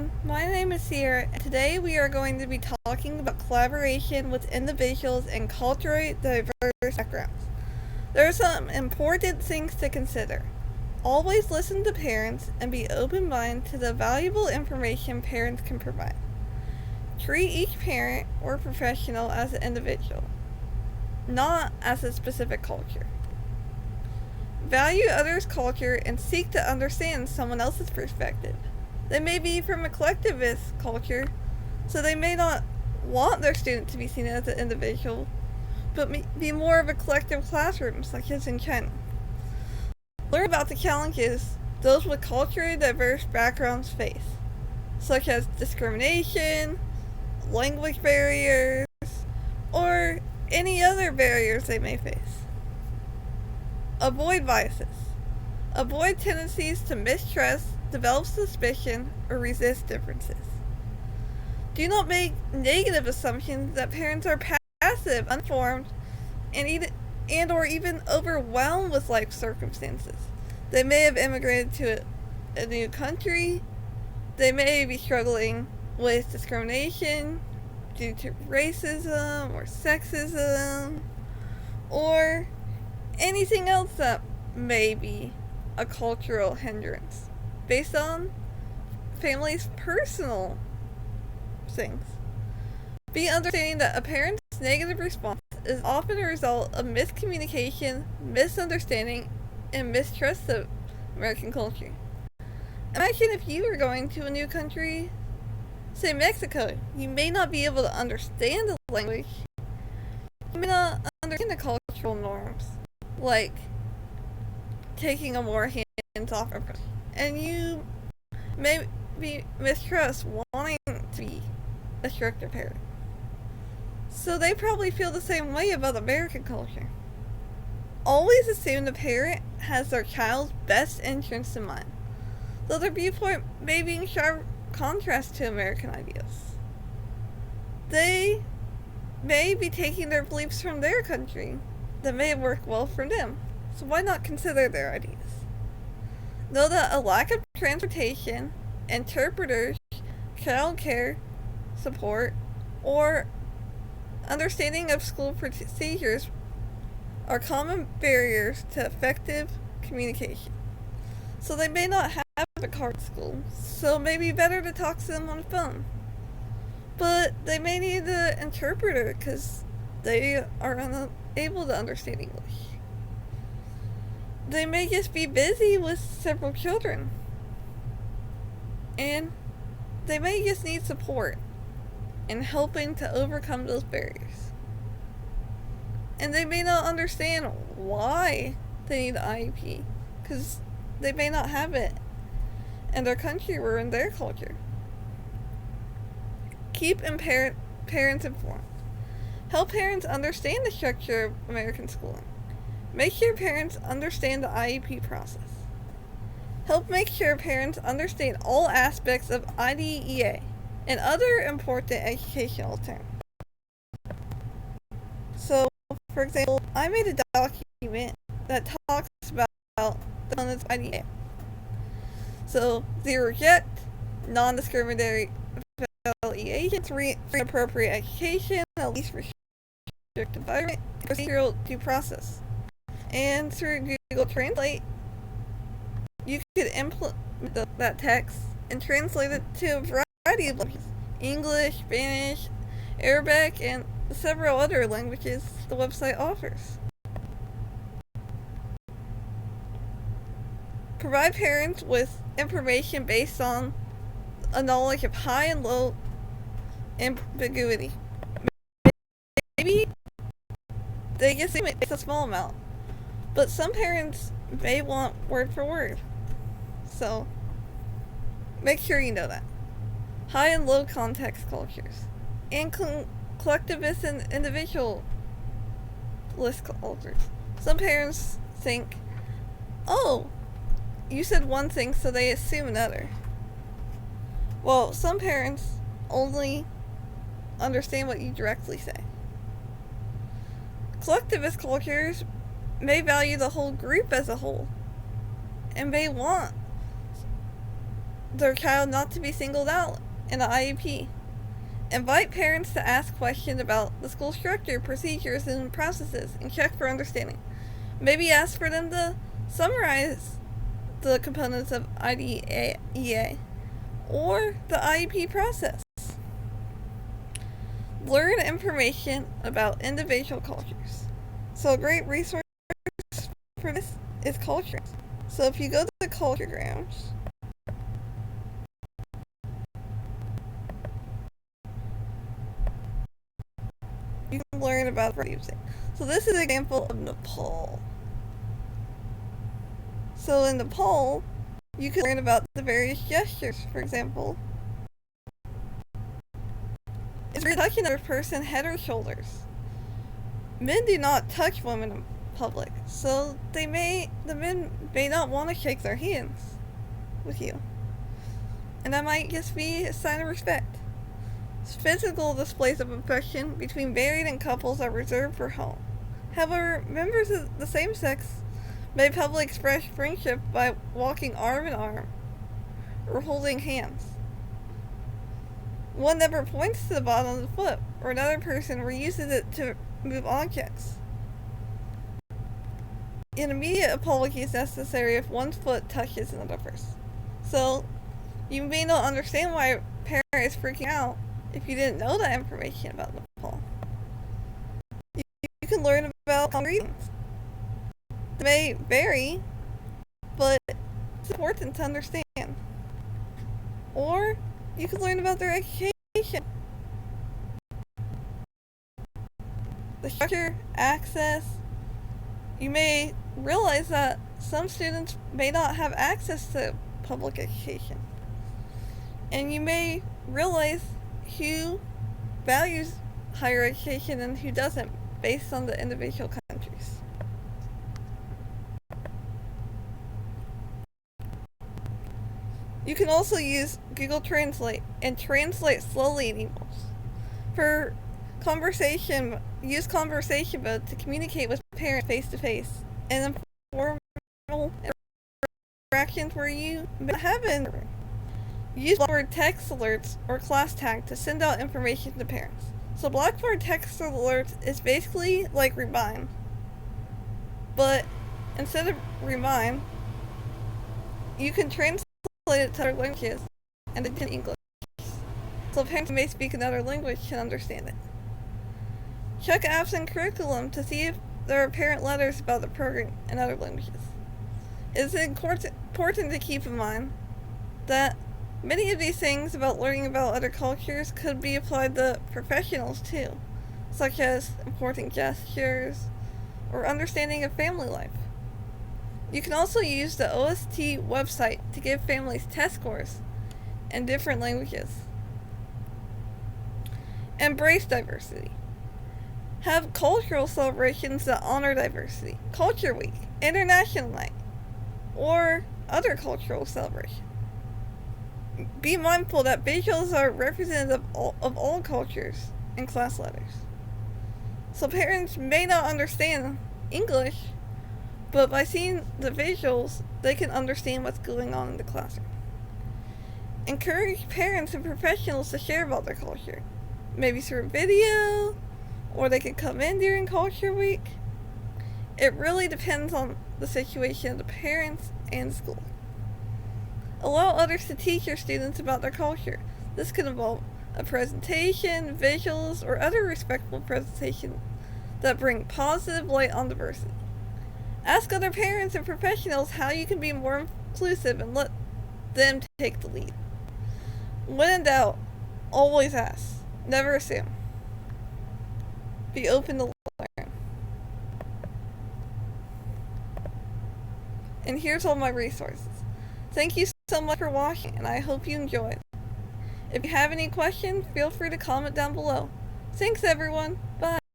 everyone, my name is Sierra, and today we are going to be talking about collaboration with individuals in culturally diverse backgrounds. There are some important things to consider. Always listen to parents and be open-minded to the valuable information parents can provide. Treat each parent or professional as an individual, not as a specific culture. Value others' culture and seek to understand someone else's perspective. They may be from a collectivist culture, so they may not want their student to be seen as an individual, but be more of a collective classroom, such as in China. Learn about the challenges those with culturally diverse backgrounds face, such as discrimination, language barriers, or any other barriers they may face. Avoid biases. Avoid tendencies to mistrust, develop suspicion, or resist differences. Do not make negative assumptions that parents are passive, uninformed, and or even overwhelmed with life circumstances. They may have immigrated to a new country. They may be struggling with discrimination due to racism or sexism or anything else that may be a cultural hindrance based on family's personal things. Be understanding that a parent's negative response is often a result of miscommunication, misunderstanding, and mistrust of American culture. Imagine if you were going to a new country, say Mexico. You may not be able to understand the language. You may not understand the cultural norms, like taking a more hands-off approach. And you may be mistrust wanting to be a stricter parent. So they probably feel the same way about American culture. Always assume the parent has their child's best interests in mind, though their viewpoint may be in sharp contrast to American ideas. They may be taking their beliefs from their country that may work well for them, so why not consider their ideas? Know that a lack of transportation, interpreters, childcare support, or understanding of school procedures are common barriers to effective communication. So they may not have a car at school, so it may be better to talk to them on the phone. But they may need an interpreter because they are unable to understand English. They may just be busy with several children. And they may just need support in helping to overcome those barriers. And they may not understand why they need an IEP, because they may not have it in their country or in their culture. Keep parents informed. Help parents understand the structure of American schooling. Make sure parents understand the IEP process. Help make sure parents understand all aspects of IDEA and other important educational terms. So, for example, I made a document that talks about the components of IDEA. So, zero reject, non-discriminatory evaluation, free appropriate education, a least restrictive environment, procedural due process. And through Google Translate, you could implement that text and translate it to a variety of languages: English, Spanish, Arabic, and several other languages the website offers. Provide parents with information based on a knowledge of high and low ambiguity. Maybe they just assume it's a small amount, but some parents may want word for word. So, make sure you know that. High and low context cultures. And collectivist and individualist cultures. Some parents think, oh, you said one thing, so they assume another. Well, some parents only understand what you directly say. Collectivist cultures may value the whole group as a whole and may want their child not to be singled out in the IEP. Invite parents to ask questions about the school structure, procedures, and processes, and check for understanding. Maybe ask for them to summarize the components of IDEA or the IEP process. Learn information about individual cultures. So a great resource for this is Culture. So if you go to the Culturegrams, you can learn about music. So this is an example of Nepal. So in Nepal, you can learn about the various gestures. For example, it's touching another person head or shoulders. Men do not touch women in public, so the men may not want to shake their hands with you. And that might just be a sign of respect. Physical displays of affection between married and couples are reserved for home. However, members of the same sex may publicly express friendship by walking arm in arm or holding hands. One never points to the bottom of the foot, or another person or uses it to move objects. An immediate apology is necessary if one's foot touches another person. So, you may not understand why a parent is freaking out if you didn't know that information about Nepal. You can learn about reasons. They may vary, but it's important to understand. Or you can learn about their education. The structure, access. You may realize that some students may not have access to public education. And you may realize who values higher education and who doesn't, based on the individual countries. You can also use Google Translate and translate slowly in emails. For conversation, use conversation mode to communicate with parents face to face, and informal interactions where you may have been. Use Blackboard text alerts or class tag to send out information to parents. So Blackboard text alerts is basically like Remind, but instead of Remind, you can translate it to other languages and into English, so parents who may speak another language can understand it. Check apps and curriculum to see if there are parent letters about the program in other languages. It's important to keep in mind that many of these things about learning about other cultures could be applied to professionals too, such as important gestures or understanding of family life. You can also use the OST website to give families test scores in different languages. Embrace diversity. Have cultural celebrations that honor diversity. Culture Week, International Night, or other cultural celebrations. Be mindful that visuals are representative of all cultures in class letters. So parents may not understand English, but by seeing the visuals, they can understand what's going on in the classroom. Encourage parents and professionals to share about their culture, maybe through a video, or they can come in during Culture Week. It really depends on the situation of the parents and the school. Allow others to teach your students about their culture. This could involve a presentation, visuals, or other respectful presentation that bring positive light on diversity. Ask other parents and professionals how you can be more inclusive and let them take the lead. When in doubt, always ask. Never assume. Be open to learn. And here's all my resources. Thank you so much for watching, and I hope you enjoyed. If you have any questions, feel free to comment down below. Thanks everyone. Bye.